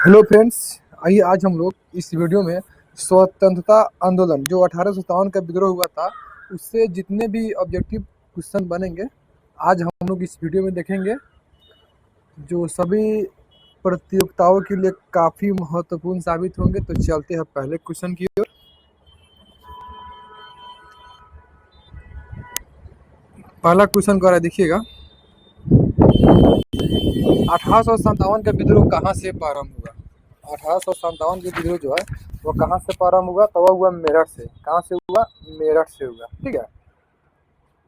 Hello friends. आइए आज हम लोग इस वीडियो में स्वतंत्रता आंदोलन जो 1857 का विद्रोह हुआ था उससे जितने भी ऑब्जेक्टिव क्वेश्चन बनेंगे आज हम लोग इस वीडियो में देखेंगे, जो सभी प्रतियोगिताओं के लिए काफ़ी महत्वपूर्ण साबित होंगे। तो चलते हैं पहले क्वेश्चन की ओर। पहला क्वेश्चन कर रहा है, देखिएगा। 1857 का विद्रोह कहाँ से प्रारंभ हुआ? 1857 का विद्रोह जो है वो कहाँ से प्रारंभ हुआ? तो वह हुआ मेरठ से। कहाँ से हुआ? मेरठ से हुआ। ठीक है।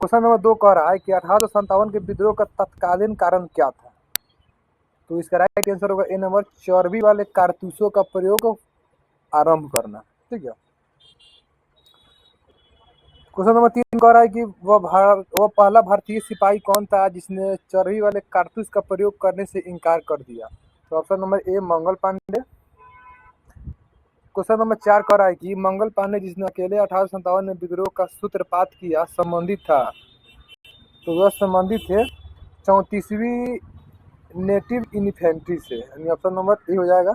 क्वेश्चन नंबर 2 कह रहा है कि 1857 के विद्रोह का तत्कालीन कारण क्या था? तो इसका राइट आंसर होगा ए नंबर, चर्बी वाले कारतूसों का प्रयोग आरंभ करना। ठीक है। क्वेश्चन नंबर 3 कह रहा है कि वह पहला भारतीय सिपाही कौन था जिसने चर्बी वाले कारतूस का प्रयोग करने से इनकार कर दिया? तो option number A Mangal Pandey. Question number 4 कह रहा है कि मंगल पांडे जिसने अकेले 1857 में विद्रोह का सूत्रपात किया संबंधित था? तो वह संबंधित थे 34वीं नेटिव इन्फेंट्री से, यानी ऑप्शन नंबर ए हो जाएगा।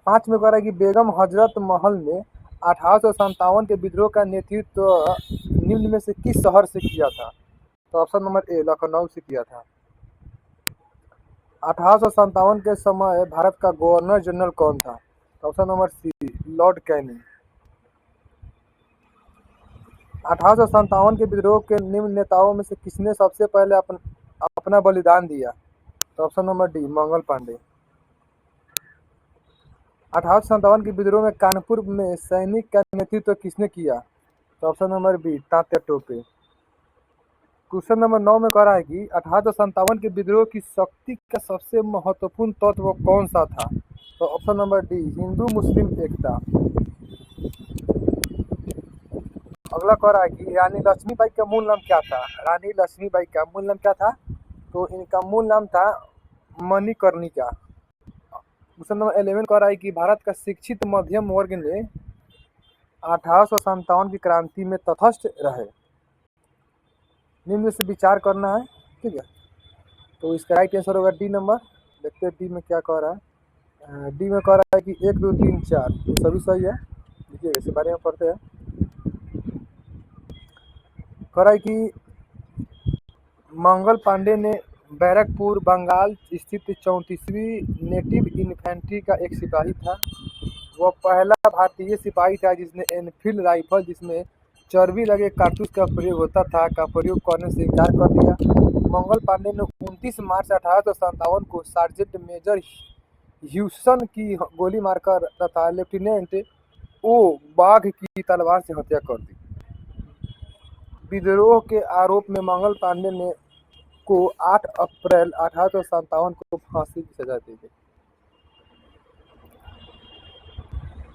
5 में कह रहा है कि बेगम हजरत महल ने 1857 के विद्रोह का नेतृत्व निम्न में से किस शहर से किया था? तो ऑप्शन नंबर ए लखनऊ से किया था। 1857 के समय भारत का गवर्नर जनरल कौन था? तो option number C Lord Canning. 1857 के विद्रोह के निम्न नेताओं में से किसने सबसे पहले अपना बलिदान दिया? तो option number D Mangal Pandey. 1857 के विद्रोह में कानपुर में सैनिक का नेतृत्व किसने किया? तो option number B Tatya Tope. Question number 9 में कह रहा है कि 1857 के विद्रोह की शक्ति का सबसे महत्वपूर्ण तत्व कौन सा था? तो ऑप्शन नंबर डी हिंदू मुस्लिम एकता। अगला कह रहा है कि रानी लक्ष्मीबाई का मूल नाम क्या था? रानी लक्ष्मीबाई का मूल नाम क्या था? तो इनका मूल नाम था मणिकर्णिका। क्वेश्चन नंबर 11 कह रहा है कि भारत का शिक्षित मध्यम वर्ग ने 1857 की क्रांति में तटस्थ रहे। निम्न से विचार करना है। ठीक है। तो इसका राइट आंसर होगा डी नंबर। देखते हैं डी में क्या कह रहा है। डी में कह रहा है कि 1 2 3 4 तो सभी सही है। देखिए इसके बारे में पढ़ते हैं। कह रहा है कि मंगल पांडे ने बैरकपुर बंगाल स्थित 34वीं नेटिव इन्फेंट्री का एक सिपाही था। वह पहला भारतीय सिपाही था जिसने एनफील्ड राइफल जिसमें चर्बी लगे कारतूस का प्रयोग होता था का प्रयोग करने से इनकार कर दिया। मंगल पांडे ने 29 मार्च 1857 को सार्जेंट मेजर ह्यूसन की गोली मारकर तथा लेफ्टिनेंट ओ बाघ की तलवार से हत्या कर दी। विद्रोह के आरोप में मंगल पांडे ने को 8 अप्रैल 1857 को फांसी की सजा दी गई।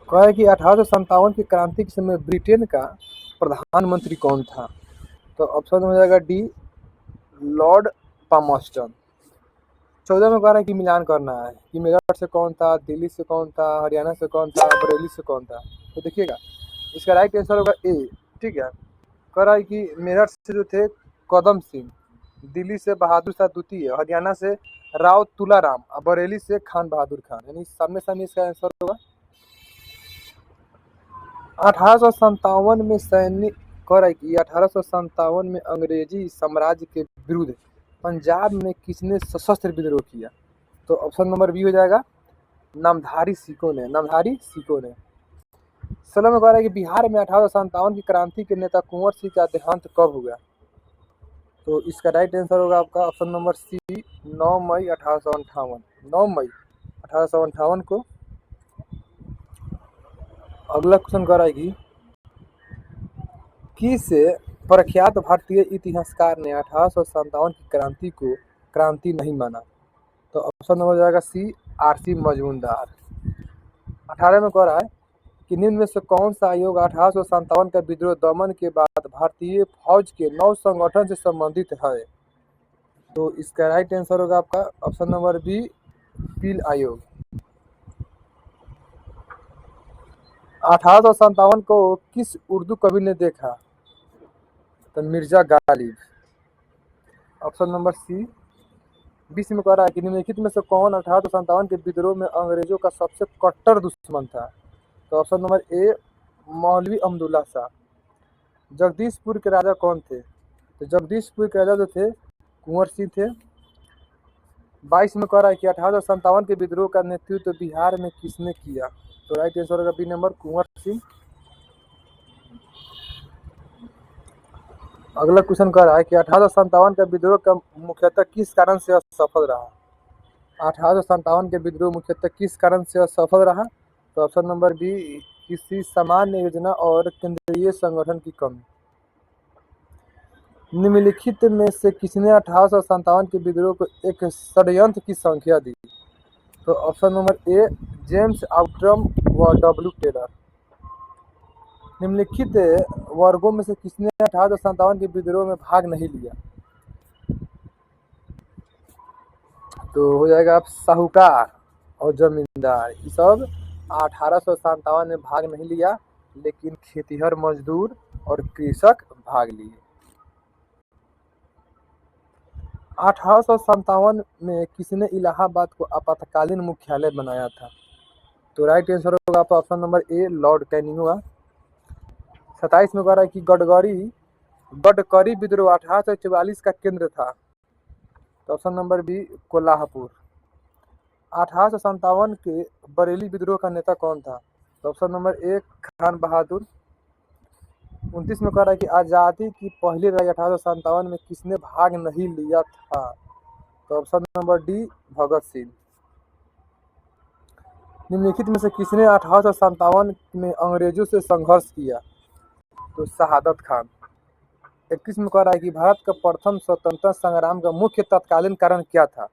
कहा कि 1857 की क्रांति के समय ब्रिटेन का प्रधानमंत्री कौन था? तो ऑप्शन हो जाएगा डी लॉर्ड पामस्टन। 14 में कह रहा है कि मिलान करना है कि मेरठ से कौन था, दिल्ली से कौन था, हरियाणा से कौन था, बरेली से कौन था। तो देखिएगा इसका राइट आंसर होगा ए। ठीक है। कह रहा है कि मेरठ से जो थे कदम सिंह, दिल्ली से बहादुर शाह द्वितीय, हरियाणा से राव तुलाराम और बरेली से खान बहादुर खान, यानी सामने सामने इसका आंसर होगा। 1857 में सैनिक कह रहा है कि 1857 में अंग्रेजी साम्राज्य के विरुद्ध पंजाब में किसने सशस्त्र विद्रोह किया? तो ऑप्शन नंबर बी हो जाएगा नामधारी सिखों ने। नामधारी सिखों ने। 16 में कह रहा है कि बिहार में 1857 की क्रांति के नेता कुंवर सिंह का देहांत कब हुआ? तो इसका राइट आंसर होगा आपका ऑप्शन नंबर सी 9 मई 1858। 9 मई 1858 को। अगला क्वेश्चन कर रहा है कि किस प्रख्यात भारतीय इतिहासकार ने 1857 की क्रांति को क्रांति नहीं माना? तो ऑप्शन नंबर जाएगा सी आरसी मजूमदार। 18 में कह रहा है कि निम्न में से कौन सा आयोग 1857 का विद्रोह दमन के बाद भारतीय फौज के नौ संगठन से संबंधित है? तो इसका राइट आंसर होगा आपका ऑप्शन नंबर बी पील आयोग। 1857 को किस उर्दू कवि ने देखा? तो Mirza Ghalib. Option number C 20 में कह रहा है कि निम्नलिखित में से कौन 1857 के विद्रोह में अंग्रेजों का सबसे कट्टर दुश्मन था। तो ऑप्शन नंबर ए मौलवी अब्दुल्ला शाह। जगदीशपुर के राजा कौन थे? तो जगदीशपुर के राजा जो थे कुंवर सिंह थे। 22 में कह रहा है कि 1857 के विद्रोह का नेतृत्व बिहार में किसने किया? तो राइट आंसर होगा बी नंबर कुंवर सिंह। अगला क्वेश्चन कह रहा है कि 1857 का विद्रोह का मुख्यतः किस कारण से असफल रहा? 1857 के विद्रोह मुख्यतः किस कारण से असफल रहा? तो ऑप्शन नंबर बी किसी सामान्य योजना और केंद्रीय संगठन की कमी। निम्नलिखित में से किसने 1857 के विद्रोह को एक षड्यंत्र की संख्या दी? तो ऑप्शन नंबर ए जेम्स आउट्रम व डब्ल्यू टेलर। निम्नलिखित वर्गों में से किसने 1857 के विद्रोह में भाग नहीं लिया? तो हो जाएगा आप साहूकार और जमींदार। ये सब 1857 में भाग नहीं लिया, लेकिन खेतिहर मजदूर और कृषक भाग लिए। 1857 में किसने इलाहाबाद को आपातकालीन मुख्यालय बनाया था? तो राइट आंसर होगा आपका ऑप्शन नंबर ए लॉर्ड कैनिंग हुआ। 27 में कह रहा है कि गडकरी विद्रोह 1844 का केंद्र था। तो ऑप्शन नंबर बी कोल्हापुर। 1857 के बरेली विद्रोह का नेता कौन था? तो ऑप्शन नंबर ए खान बहादुर। 29 में कह रहा है कि आज़ादी की पहली लड़ाई 1857 में किसने भाग नहीं लिया था? तो option number D Bhagat Singh. निम्नलिखित में से किसने 1857 में अंग्रेजों से संघर्ष किया? तो शहादत खान। 21 में कह रहा है कि भारत का प्रथम स्वतंत्रता संग्राम का मुख्य तत्कालीन कारण क्या था?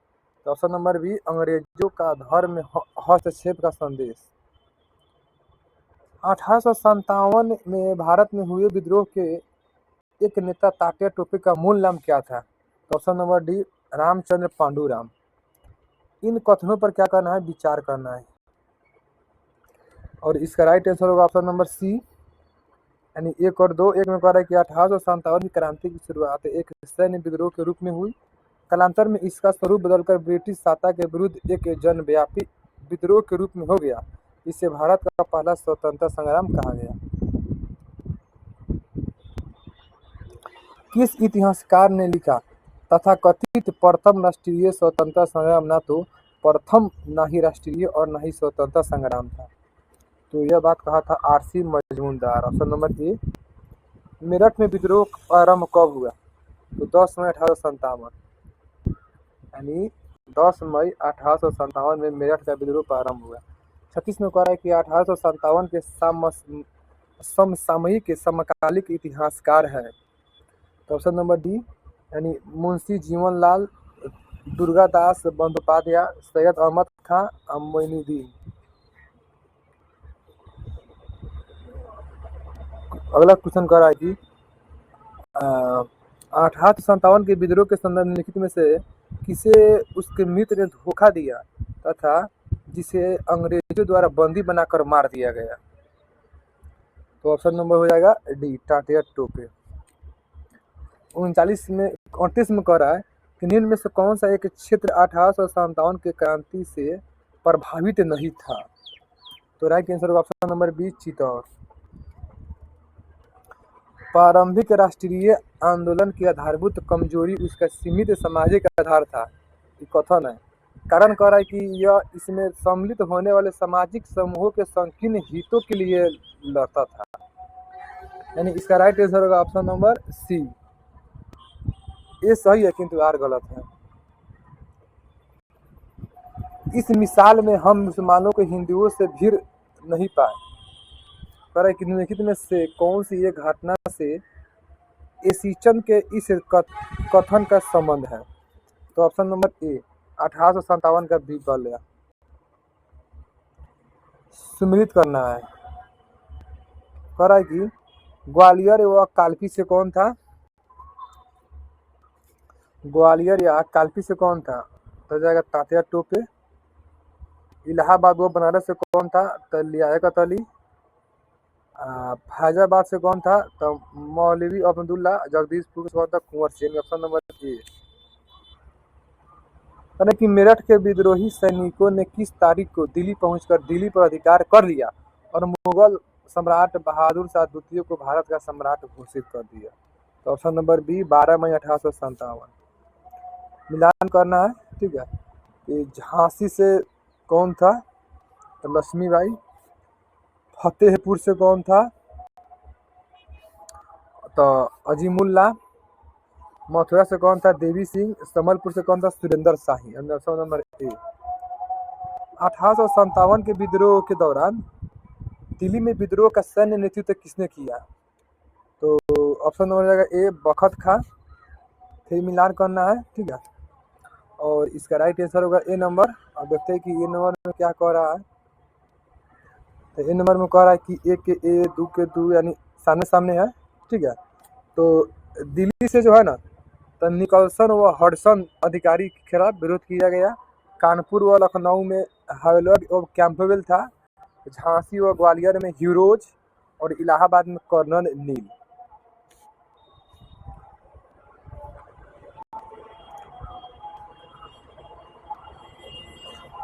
तो ऑप्शन नंबर बी अंग्रेजों का धर्म में हस्तक्षेप का संदेश। 1857 में भारत में हुए विद्रोह के एक नेता तात्या टोपे का मूल नाम क्या था? तो option number D Ramchandra Pandurang. इन कथनों पर क्या करना है? विचार करना है। और इसका राइट आंसर होगा ऑप्शन नंबर सी यानी 1 और 2। एक में कह रहा है कि 1857 की क्रांति की शुरुआत एक सैन्य विद्रोह के रूप में हुई। कालांतर में इसका स्वरूप बदलकर ब्रिटिश सत्ता के विरुद्ध एक जनव्यापी विद्रोह के रूप में हो गया। इसे भारत का पहला स्वतंत्रता संग्राम कहा गया। किस इतिहासकार ने लिखा तथाकथित प्रथम राष्ट्रीय स्वतंत्रता संग्राम ना तो प्रथम ना ही राष्ट्रीय और ना ही स्वतंत्रता संग्राम था? तो यह बात कहा था आरसी मजूमदार। ऑप्शन नंबर ए। मेरठ में विद्रोह प्रारंभ कब हुआ? तो 10 मई 1857 यानी 10 मई 1857 में मेरठ का विद्रोह प्रारंभ हुआ। 36 में कह रहा है कि 1857 के समसामयिक समकालिक इतिहासकार है। तो ऑप्शन नंबर डी यानी मुंशी जीवनलाल, दुर्गादास बंदोपाध्याय, सैयद अहमद खां, मोइनुद्दीन। अगला क्वेश्चन कर रहा है कि 1857 के विद्रोह के संदर्भ निम्नलिखित में से किसे उसके मित्र ने धोखा दिया तथा जिसे अंग्रेजों द्वारा बंदी बनाकर मार दिया गया? तो ऑप्शन नंबर हो जाएगा डी तात्या टोपे। 39 में 38 में कह रहा है कि निम्न में से कौन सा एक क्षेत्र 1857 के क्रांति से प्रभावित नहीं था? तो राइट आंसर होगा ऑप्शन नंबर बी चित्तौड़। प्रारंभिक राष्ट्रीय आंदोलन की आधारभूत कमजोरी उसका सीमित सामाजिक आधार था। ये कथन है। कारण कह रहा है कि यह इसमें सम्मिलित होने वाले सामाजिक समूहों के संकीर्ण हितों के लिए लड़ता था। यानी इसका राइट आंसर होगा ऑप्शन नंबर सी। ये सही है किंतु आर गलत है। इस मिसाल में हम मुसलमानों को हिंदुओं से भिड़ नहीं पाए। कह रहा है कि निम्नलिखित में से कौन सी एक घटना से एसिचन के इस कथन का संबंध है? तो ऑप्शन नंबर ए 1857 का विप्लव। सम्मिलित करना है। कह रहा है कि ग्वालियर व कालपी से कौन था? ग्वालियर या कालपी से कौन था? तो जाएगा तात्या टोपे। इलाहाबाद व बनारस से कौन था? तो लियाकत अली। फैजाबाद से कौन था? तो मौलवी अब्दुल्ला। जगदीशपुर से कौन था? Kunwar Singh. Option number A. यानी कि मेरठ के विद्रोही सैनिकों ने किस तारीख को दिल्ली पहुंचकर दिल्ली पर अधिकार कर लिया और मुगल सम्राट बहादुर शाह द्वितीय को भारत का सम्राट घोषित कर दिया? तो ऑप्शन नंबर बी 12 मई 1857। मिलान करना है, ठीक है। कि झांसी से कौन था? तो लक्ष्मीबाई। फतेहपुर से कौन था? तो अजीमुल्ला। मथुरा से कौन था? देवी सिंह। संबलपुर से कौन था? Surendra Shahi. Option number A. 1857 के विद्रोह के दौरान दिल्ली में विद्रोह का सैन्य नेतृत्व किसने किया? तो ऑप्शन नंबर जाएगा ए बखत खां। फिर मिलान करना है, ठीक है। और इसका राइट आंसर होगा ए नंबर। अब देखते हैं कि ए नंबर में क्या कह रहा है। तो ए नंबर में कह रहा है कि ए के ए, दू के दू, यानी सामने सामने है, ठीक है। तो दिल्ली से जो है ना, तो निकलसन व हडसन अधिकारी के खिलाफ विरोध किया गया। कानपुर व लखनऊ में हावलट और कैंपबेल था। झांसी व ग्वालियर में ह्यूरोज और इलाहाबाद में कर्नल नील।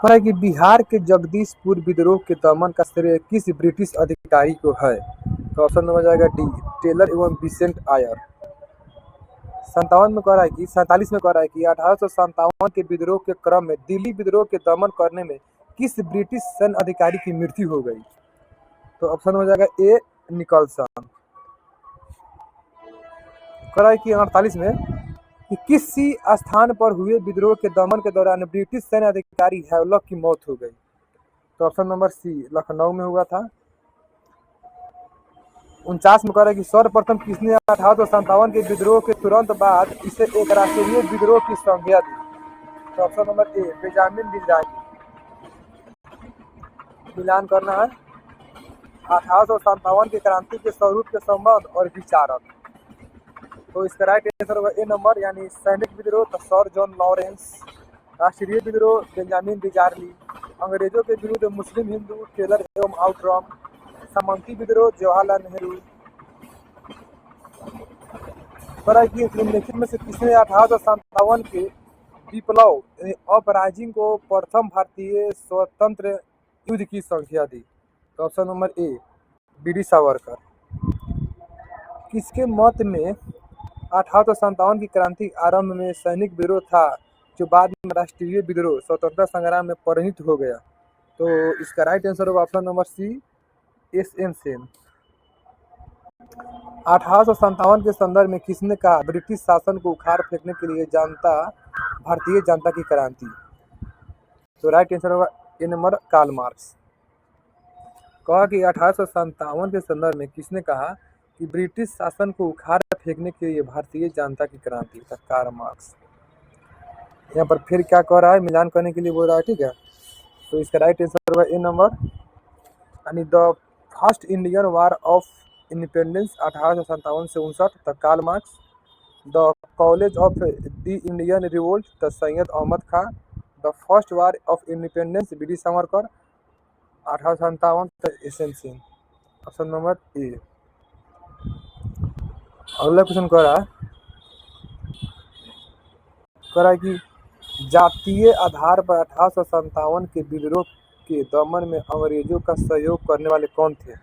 है कि बिहार के जगदीशपुर विद्रोह के दमन का श्रेय किस ब्रिटिश अधिकारी को है? तो ऑप्शन नंबर जाएगा डी टेलर एवं विसेंट आयर। 47 में कह रहा है कि 1857 के विद्रोह के क्रम में दिल्ली विद्रोह के दमन करने में किस ब्रिटिश सैन्य अधिकारी की मृत्यु हो गई? तो ऑप्शन हो जाएगा ए निकलसन। कह रहा है कि 48 में कि किसी स्थान पर हुए विद्रोह के दमन के दौरान ब्रिटिश सैन्य अधिकारी हैवलॉक की मौत हो गई? तो ऑप्शन नंबर सी लखनऊ में हुआ था। 49 में कह रहा है कि सर्वप्रथम किसने 1857 के विद्रोह के तुरंत बाद इसे एक राष्ट्रीय विद्रोह की संज्ञा दी? तो ऑप्शन नंबर ए बेंजामिन डिज़ायरी। मिलान करना है। 1857 के क्रांति के स्वरूप के संबंध और विचारक। तो इसका राइट आंसर होगा ए नंबर, यानी सैनिक विद्रोह तो सर जॉन लॉरेंस, राष्ट्रीय विद्रोह बेंजामिन डिज़ायरी, अंग्रेजों के विरुद्ध मुस्लिम हिंदू टेलर एवं आउटरॉम, सामंती विद्रोह जवाहरलाल नेहरू। निम्नलिखित में से किसने 1857 के विप्लव अपराइजिंग को प्रथम भारतीय स्वतंत्र युद्ध की संख्या दी? तो ऑप्शन नंबर ए बी.डी. सावरकर। किसके मत में 1857 की क्रांति आरंभ में सैनिक विद्रोह था जो बाद में राष्ट्रीय विद्रोह स्वतंत्रता संग्राम में परिणत हो गया? तो इसका राइट आंसर होगा option number C SN. Sen. 1857 के संदर्भ में किसने कहा ब्रिटिश शासन को उखाड़ फेंकने के लिए भारतीय जनता की क्रांति? तो राइट आंसर होगा ए नंबर कार्ल मार्क्स। कहा कि 1857 के संदर्भ में किसने कहा कि ब्रिटिश शासन को उखाड़ फेंकने के लिए भारतीय जनता की क्रांति? Karl Marx. यहाँ पर फिर क्या कह रहा है, मिलान करने के लिए बोल रहा है, ठीक है। तो इसका राइट आंसर होगा ए नंबर, यानी the first Indian war of independence 1857 से 59 तक Karl Marx. The college of the Indian revolt the Syed Ahmed Khan. The first war of independence BD. Savarkar 1857 तक SN. Singh. Option number A. अगला क्वेश्चन कह रहा है कि जातीय आधार पर 1857 के विद्रोह के दमन में अंग्रेजों का सहयोग करने वाले कौन थे?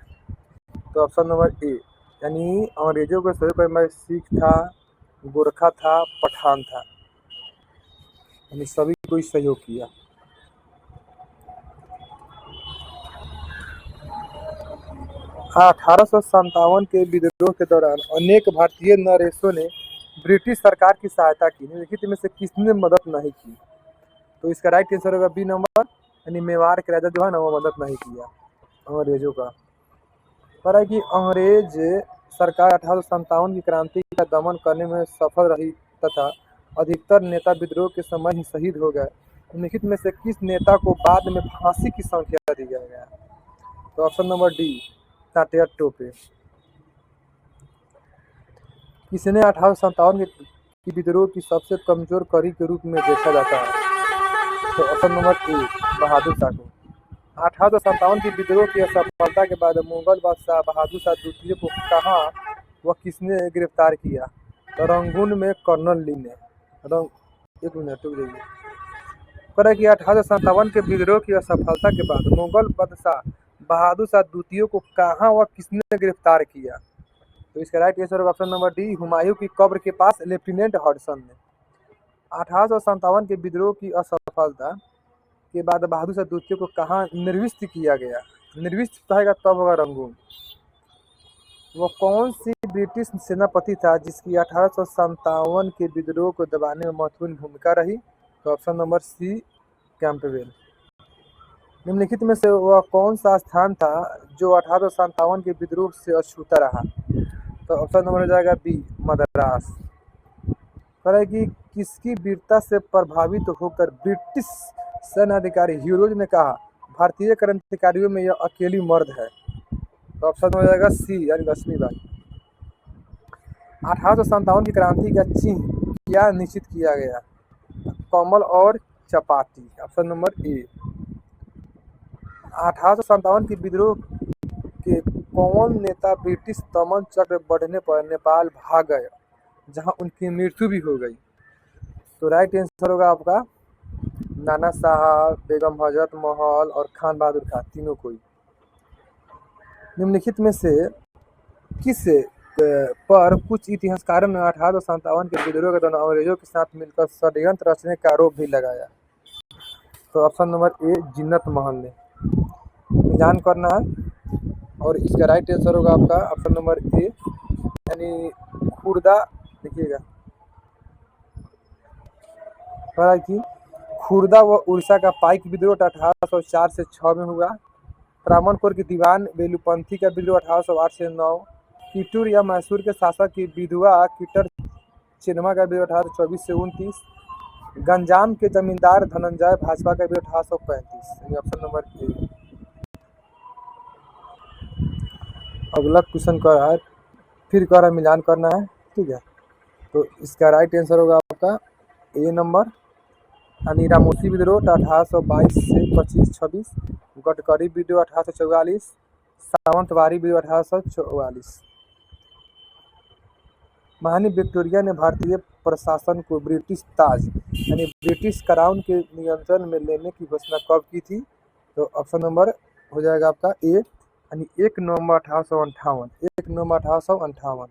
तो ऑप्शन नंबर ए, यानी अंग्रेजों का सहयोग करने वाले सिख था, गोरखा था, पठान था, यानी सभी को सहयोग किया। हाँ, 1857 के विद्रोह के दौरान अनेक भारतीय नरेशों ने ब्रिटिश सरकार की सहायता की। निम्नलिखित में से किसने मदद नहीं की? तो इसका राइट आंसर होगा बी नंबर, यानी मेवाड़ के राजा जो है ना वो मदद नहीं किया अंग्रेजों का। पर है कि अंग्रेज सरकार 1857 की क्रांति का दमन करने में सफल रही तथा अधिकतर नेता विद्रोह के समय ही शहीद हो गए। निम्नलिखित में से किस नेता को बाद में फांसी की संख्या दी गया? तो option number D Tatya Tope. किसने 1857 की विद्रोह की सबसे कमजोर कड़ी के रूप में देखा जाता है? तो ऑप्शन नंबर ए बहादुर शाह को। 1857 की विद्रोह की असफलता के बाद मुगल बादशाह बहादुर शाह द्वितीय को कहाँ व किसने गिरफ्तार किया? तो रंगून में कर्नल ली ने। एक मिनट रुक जाइए। कह कि 1857 के विद्रोह की असफलता के बाद मुगल बादशाह बहादुर शाह द्वितीय को कहाँ व किसने गिरफ्तार किया? तो इसका राइट आंसर होगा ऑप्शन नंबर डी, हुमायूं की कब्र के पास लेफ्टिनेंट हडसन ने। 1857 के विद्रोह की असफलता के बाद बहादुर शाह द्वितीय को कहाँ निर्विष्ट किया गया? निर्विष्ट कहेगा तब होगा रंगून। वो कौन सी ब्रिटिश सेनापति था जिसकी 1857 के विद्रोह को दबाने में महत्वपूर्ण भूमिका रही? तो ऑप्शन नंबर सी, कैंपबेल। निम्नलिखित में से वह कौन सा स्थान था जो 1857 के विद्रोह से अछूता रहा? तो ऑप्शन नंबर हो जाएगा बी, मद्रास। कह कि किसकी वीरता से प्रभावित होकर ब्रिटिश सैन्य अधिकारी ह्यूरोज ने कहा भारतीय क्रांतिकारियों में यह अकेली मर्द है? तो ऑप्शन हो जाएगा सी, यानी लक्ष्मीबाई। 1857 की क्रांति का चिन्ह क्या निश्चित किया गया? कमल और चपाटी, ऑप्शन नंबर ए। 1857 के विद्रोह के कौन नेता ब्रिटिश दमन चक्र बढ़ने पर नेपाल भाग गए जहां उनकी मृत्यु भी हो गई? तो राइट आंसर होगा आपका नाना साहब, बेगम हजरत महल और खान बहादुर खान, तीनों कोई। निम्नलिखित में से किस पर कुछ इतिहासकारों ने 1857 के विद्रोह के दौरान अंग्रेजों के साथ मिलकर षड्यंत्र रचने का आरोप भी लगाया? तो ऑप्शन नंबर ए, जिन्नत महल ने। मिलान करना है और इसका राइट आंसर होगा आपका ऑप्शन नंबर ए, यानी खुर्दा। देखिएगा कि खुर्दा व उड़ीसा का पाइक विद्रोह 1804 से 6 में हुआ। त्रावणकोर की दीवान बेलूपंथी का विद्रोह 1808 से 9। किटूर या मैसूर के शासक की विधवा किटर चिन्मा का विद्रोह 1824 से 29। गंजाम के जमींदार धनंजय भाजपा का विद्रोह 1835। Option number A. अगला क्वेश्चन कर रहा है, फिर कर रहा मिलान करना है, ठीक है। तो इसका राइट आंसर होगा आपका ए नंबर, यानी रामोसी विद्रोह 1822 से 25-26। गडकरी विद्रोह 1844। सावंतवाड़ी विद्रोह 1844। महारानी विक्टोरिया ने भारतीय प्रशासन को ब्रिटिश ताज यानी ब्रिटिश क्राउन के नियंत्रण में लेने की घोषणा कब की थी? तो ऑप्शन नंबर हो जाएगा आपका ए, यानी 1 नवंबर 1858। 1 नवंबर 1858।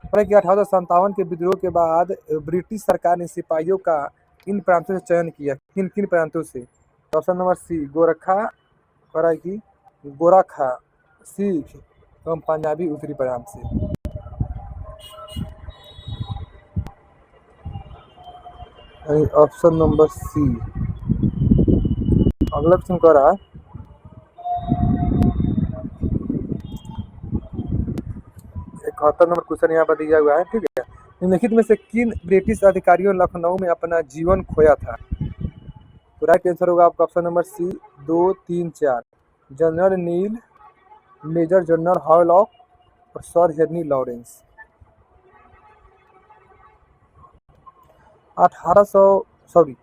1857 के विद्रोह के बाद ब्रिटिश सरकार ने सिपाहियों का इन प्रांतों से चयन किया। किन किन प्रांतों से? Option number C, Gorkha, Gorkha, Sikh एवं पंजाबी उत्तरी प्रांत से। Option number C. अगला क्वेश्चन कह रहा है, नंबर क्वेश्चन यहाँ पर दिया हुआ है, ठीक है। निम्नलिखित में से किन ब्रिटिश अधिकारियों ने लखनऊ में अपना जीवन खोया था? तो राइट आंसर होगा आपका ऑप्शन नंबर सी, 2, 3, 4। जनरल नील, मेजर जनरल हॉलॉक और सर हेनरी लॉरेंस। 1800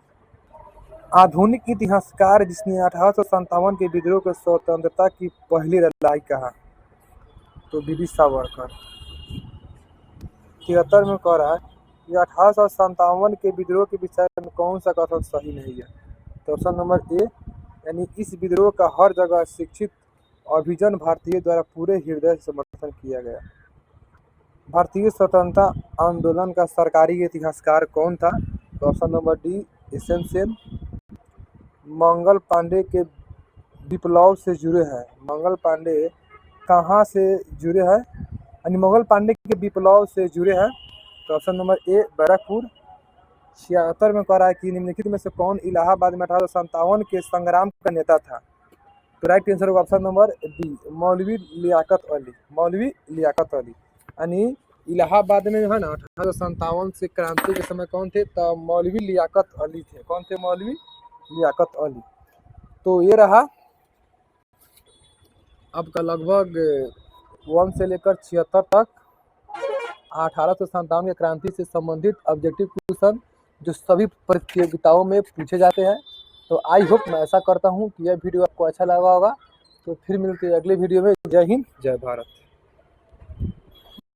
आधुनिक इतिहासकार जिसने 1857 के विद्रोह को स्वतंत्रता की पहली लड़ाई कहा? तो बीबी सावरकर। 73 में कह रहा है कि 1857 के विद्रोह के विषय में कौन सा कथन सही नहीं है? तो ऑप्शन नंबर ए, यानी इस विद्रोह का हर जगह शिक्षित अभिजन भारतीय द्वारा पूरे हृदय से समर्थन किया गया। भारतीय स्वतंत्रता आंदोलन का सरकारी इतिहासकार कौन था? तो option number D, SN Sen. Mangal Pandey के विप्लव से जुड़े हैं। मंगल पांडे कहाँ से जुड़े हैं? यानी मंगल पांडे के विप्लव से जुड़े हैं। तो ऑप्शन नंबर ए, बैरकपुर। 76 में कह रहा है कि निम्नलिखित में से कौन इलाहाबाद में 1857 के संग्राम का नेता था? तो राइट आंसर होगा ऑप्शन नंबर बी, मौलवी लियाकत अली। मौलवी लियाकत अली, यानी इलाहाबाद में जो है ना 1857 से क्रांति के समय कौन थे? तो मौलवी लियाकत अली थे। कौन थे? मौलवी लियाकत अली। तो ये रहा आपका लगभग 1 से लेकर 76 तक 1857 के क्रांति से संबंधित ऑब्जेक्टिव क्वेश्चन जो सभी प्रतियोगिताओं में पूछे जाते हैं। तो आई होप, मैं ऐसा करता हूं कि यह वीडियो आपको अच्छा लगा होगा। तो फिर मिलते हैं अगले वीडियो में। जय हिंद, जय भारत।